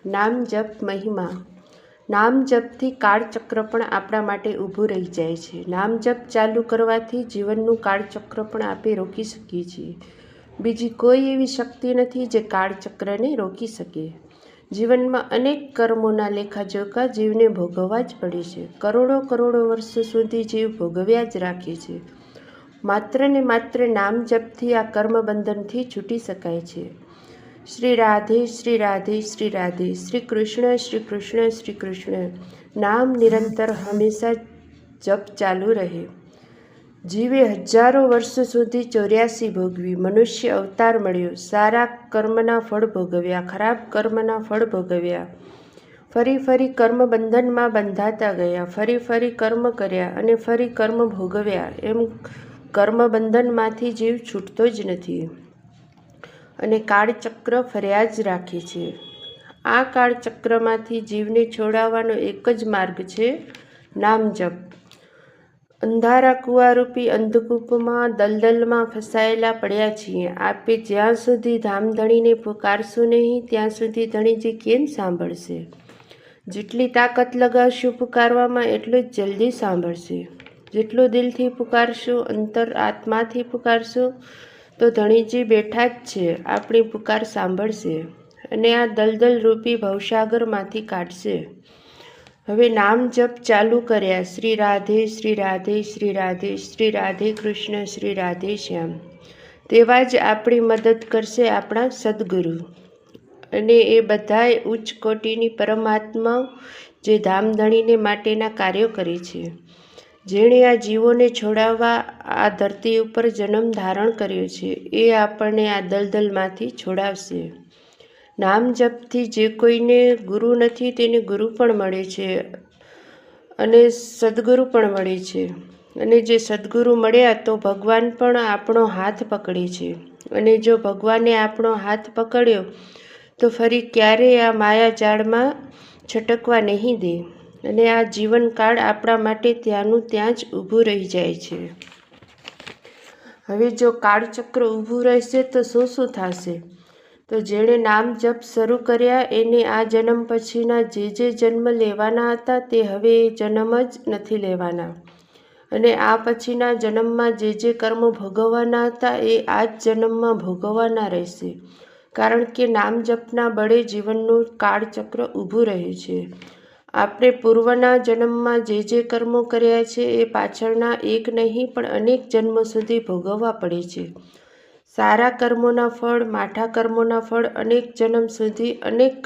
નામ જપ મહિમા. નામ જપથી કાળચક્ર પણ આપણા માટે ઊભું રહી જાય છે. નામ જપ ચાલુ કરવાથી જીવનનું કાળચક્ર પણ આપણે રોકી શકીએ છીએ. બીજી કોઈ એવી શક્તિ નથી જે કાળચક્રને રોકી શકે. જીવનમાં અનેક કર્મોના લેખાજોખા જીવને ભોગવવા જ પડે છે. કરોડો વર્ષો સુધી જીવ ભોગવ્યા જ રાખે છે. માત્ર ને માત્ર નામ જપથી આ કર્મબંધનથી છૂટી શકાય છે. શ્રી રાધે શ્રી રાધે શ્રી રાધે, શ્રી કૃષ્ણ શ્રી કૃષ્ણ શ્રી કૃષ્ણ. નામ નિરંતર હંમેશા જપ ચાલુ રહે. જીવે હજારો વર્ષો સુધી 84 ભોગવી, મનુષ્ય અવતાર મળ્યો, સારા કર્મના ફળ ભોગવ્યા, ખરાબ કર્મના ફળ ભોગવ્યા, ફરી કર્મબંધનમાં બંધાતા ગયા, ફરી કર્મ કર્યા અને ફરી કર્મ ભોગવ્યા. એમ કર્મબંધનમાંથી જીવ છૂટતો જ નથી અને કાળચક્ર ફર્યા જ રાખે છે. આ કાળચક્રમાંથી જીવને છોડાવવાનો એક જ માર્ગ છે, નામ જપ. અંધારા કુવારૂપી અંધકૂપમાં દલદલમાં ફસાયેલા પડ્યા છીએ. આપે જ્યાં સુધી ધામધણીને પુકારશું નહીં ત્યાં સુધી ધણીજી કેમ સાંભળશે? જેટલી તાકાત લગાવશું પુકારવામાં એટલું જ જલ્દી સાંભળશે. જેટલું દિલથી પુકારશું, અંતર આત્માથી પુકારશું તો ધણીજી બેઠા જ છે, આપણી પુકાર સાંભળશે અને આ દલદલ રૂપી ભવસાગરમાંથી કાઢશે. હવે નામ જપ ચાલુ કર્યા. શ્રી રાધે શ્રી રાધે શ્રી રાધે, શ્રી રાધે કૃષ્ણ શ્રી રાધે શ્યામ. તેવા જ આપણી મદદ કરશે આપણા સદગુરુ અને એ બધાય ઉચ્ચ કોટીની પરમાત્માઓ જે ધામધણીને માટેના કાર્યો કરે છે. જેણે આ જીવોને છોડાવવા આ ધરતી ઉપર જન્મ ધારણ કર્યો છે, એ આપણને આ દલદલમાંથી છોડાવશે. નામ જપથી જે કોઈને ગુરુ નથી તેને ગુરુ પણ મળે છે અને સદગુરુ પણ મળે છે. અને જે સદગુરુ મળ્યા તો ભગવાન પણ આપણો હાથ પકડે છે અને જો ભગવાને આપણો હાથ પકડ્યો તો ફરી ક્યારેય આ માયાજાળમાં છટકવા નહીં દે અને આ જીવનકાળ આપણા માટે ત્યાંનું ત્યાં જ ઊભું રહી જાય છે. હવે જો કાળચક્ર ઊભું રહેશે તો શું થશે? તો જેણે નામ જપ શરૂ કર્યા એને આ જન્મ પછીના જે જન્મ લેવાના હતા તે હવે એ જન્મ જ નથી લેવાના અને આ પછીના જન્મમાં જે કર્મો ભોગવવાના હતા એ આ જ જન્મમાં ભોગવવાના રહેશે. કારણ કે નામ જપના બળે જીવનનું કાળચક્ર ઊભું રહે છે. આપણે પૂર્વના જન્મમાં જે કર્મો કર્યા છે એ પાછળના એક નહીં પણ અનેક જન્મો સુધી ભોગવવા પડે છે. સારા કર્મોના ફળ, માઠા કર્મોના ફળ અનેક જન્મ સુધી અનેક